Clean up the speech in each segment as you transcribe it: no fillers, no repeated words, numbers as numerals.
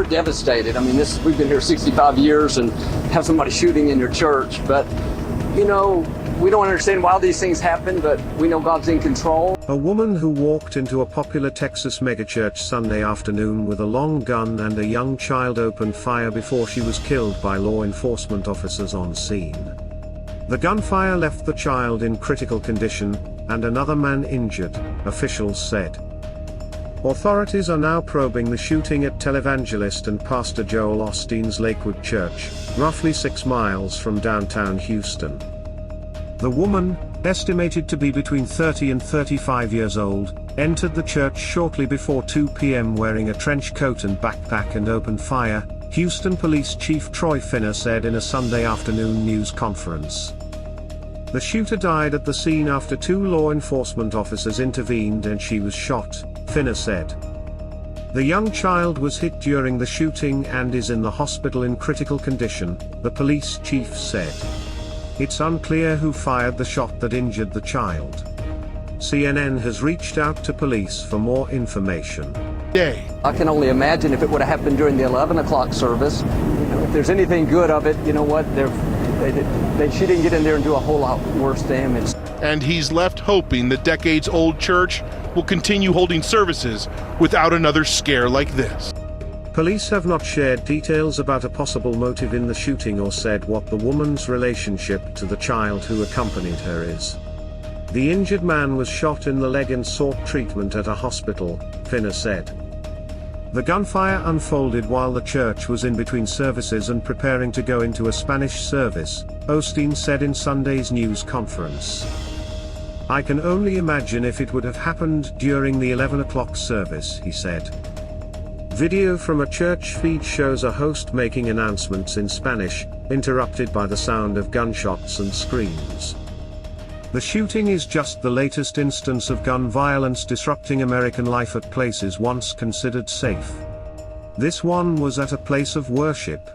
devastated. I mean, we've been here 65 years and have somebody shooting in your church, but you know, we don't understand why these things happen, but we know God's in control. A woman who walked into a popular Texas megachurch Sunday afternoon with a long gun and a young child opened fire before she was killed by law enforcement officers on scene. The gunfire left the child in critical condition, and another man injured, officials said. Authorities are now probing the shooting at televangelist and Pastor Joel Osteen's Lakewood Church, roughly 6 miles from downtown Houston. The woman, estimated to be between 30 and 35 years old, entered the church shortly before 2 p.m. wearing a trench coat and backpack and opened fire, Houston Police Chief Troy Finner said in a Sunday afternoon news conference. The shooter died at the scene after 2 law enforcement officers intervened and she was shot, Finner said. The young child was hit during the shooting and is in the hospital in critical condition, the police chief said. It's unclear who fired the shot that injured the child. CNN has reached out to police for more information. I can only imagine if it would have happened during the 11 o'clock service. If there's anything good of it, you know what, she didn't get in there and do a whole lot worse damage. And he's left hoping the decades-old church will continue holding services without another scare like this. Police have not shared details about a possible motive in the shooting or said what the woman's relationship to the child who accompanied her is. The injured man was shot in the leg and sought treatment at a hospital, Finner said. The gunfire unfolded while the church was in between services and preparing to go into a Spanish service, Osteen said in Sunday's news conference. I can only imagine if it would have happened during the 11 o'clock service, he said. Video from a church feed shows a host making announcements in Spanish, interrupted by the sound of gunshots and screams. The shooting is just the latest instance of gun violence disrupting American life at places once considered safe. This one was at a place of worship.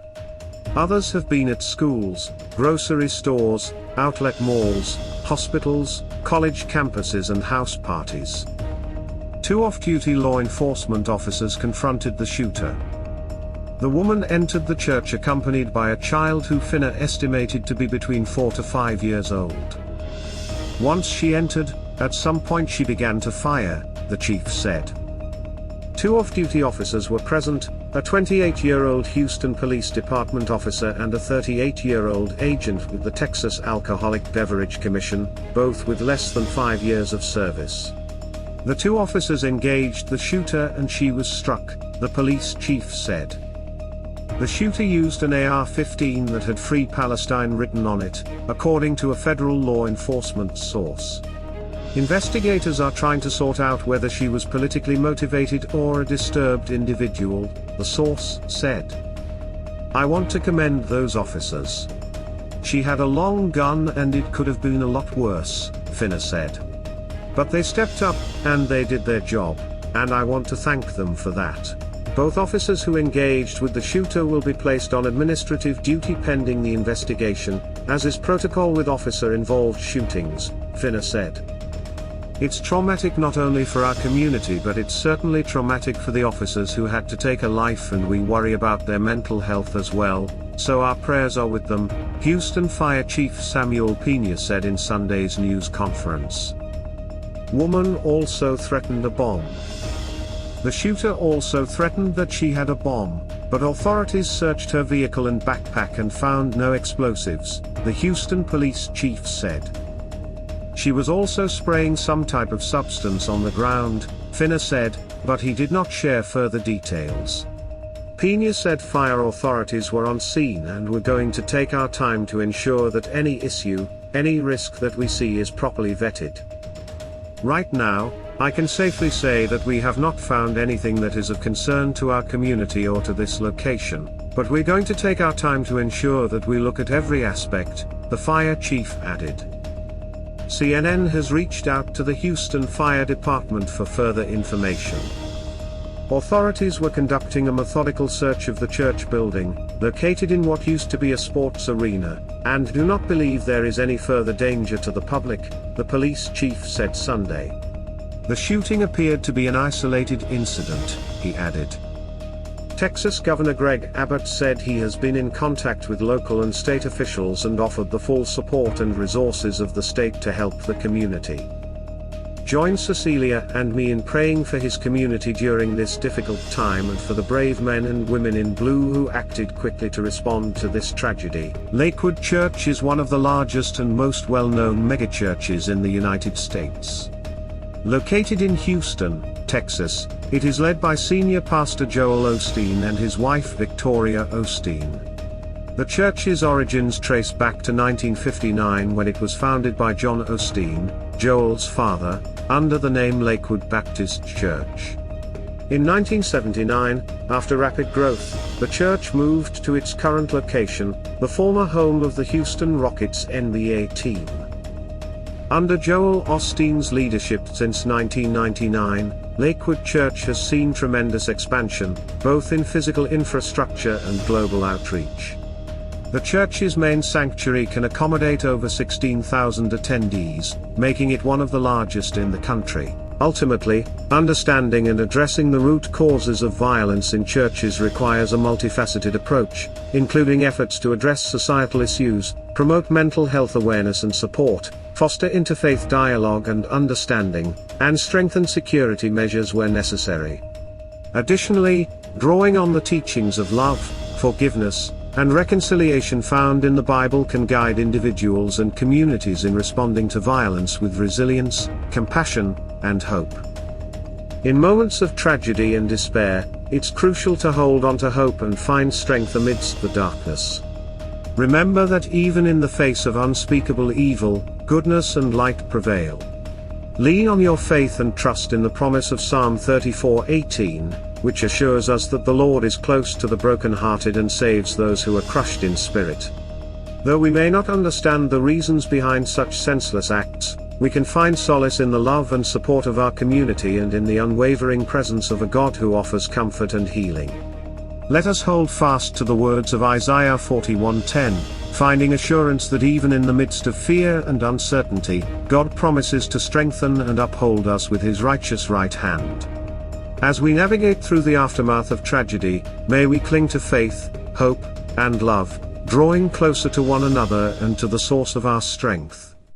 Others have been at schools, grocery stores, outlet malls, hospitals, college campuses and house parties. 2 off-duty law enforcement officers confronted the shooter. The woman entered the church accompanied by a child who Finner estimated to be between 4 to 5 years old. Once she entered, at some point she began to fire, the chief said. 2 off-duty officers were present, a 28-year-old Houston Police Department officer and a 38-year-old agent with the Texas Alcoholic Beverage Commission, both with less than 5 years of service. The 2 officers engaged the shooter and she was struck, the police chief said. The shooter used an AR-15 that had Free Palestine written on it, according to a federal law enforcement source. Investigators are trying to sort out whether she was politically motivated or a disturbed individual, the source said. I want to commend those officers. She had a long gun and it could have been a lot worse, Finner said. But they stepped up, and they did their job, and I want to thank them for that. Both officers who engaged with the shooter will be placed on administrative duty pending the investigation, as is protocol with officer-involved shootings, Finner said. It's traumatic not only for our community but it's certainly traumatic for the officers who had to take a life and we worry about their mental health as well, so our prayers are with them, Houston Fire Chief Samuel Pena said in Sunday's news conference. Woman also threatened a bomb. The shooter also threatened that she had a bomb, but authorities searched her vehicle and backpack and found no explosives, the Houston police chief said. She was also spraying some type of substance on the ground, Finner said, but he did not share further details. Pena said fire authorities were on scene and were going to take our time to ensure that any issue, any risk that we see is properly vetted. Right now, I can safely say that we have not found anything that is of concern to our community or to this location, but we're going to take our time to ensure that we look at every aspect, the fire chief added. CNN has reached out to the Houston Fire Department for further information. Authorities were conducting a methodical search of the church building, located in what used to be a sports arena, and do not believe there is any further danger to the public, the police chief said Sunday. The shooting appeared to be an isolated incident, he added. Texas Governor Greg Abbott said he has been in contact with local and state officials and offered the full support and resources of the state to help the community. Join Cecilia and me in praying for his community during this difficult time and for the brave men and women in blue who acted quickly to respond to this tragedy. Lakewood Church is one of the largest and most well-known megachurches in the United States. Located in Houston, Texas, it is led by Senior Pastor Joel Osteen and his wife Victoria Osteen. The church's origins trace back to 1959 when it was founded by John Osteen, Joel's father, under the name Lakewood Baptist Church. In 1979, after rapid growth, the church moved to its current location, the former home of the Houston Rockets NBA team. Under Joel Osteen's leadership since 1999, Lakewood Church has seen tremendous expansion, both in physical infrastructure and global outreach. The church's main sanctuary can accommodate over 16,000 attendees, making it one of the largest in the country. Ultimately, understanding and addressing the root causes of violence in churches requires a multifaceted approach, including efforts to address societal issues, promote mental health awareness and support, foster interfaith dialogue and understanding, and strengthen security measures where necessary. Additionally, drawing on the teachings of love, forgiveness, and reconciliation found in the Bible can guide individuals and communities in responding to violence with resilience, compassion, and hope. In moments of tragedy and despair, it's crucial to hold on to hope and find strength amidst the darkness. Remember that even in the face of unspeakable evil, goodness and light prevail. Lean on your faith and trust in the promise of Psalm 34:18, which assures us that the Lord is close to the brokenhearted and saves those who are crushed in spirit. Though we may not understand the reasons behind such senseless acts, we can find solace in the love and support of our community and in the unwavering presence of a God who offers comfort and healing. Let us hold fast to the words of Isaiah 41:10, finding assurance that even in the midst of fear and uncertainty, God promises to strengthen and uphold us with his righteous right hand. As we navigate through the aftermath of tragedy, may we cling to faith, hope, and love, drawing closer to one another and to the source of our strength.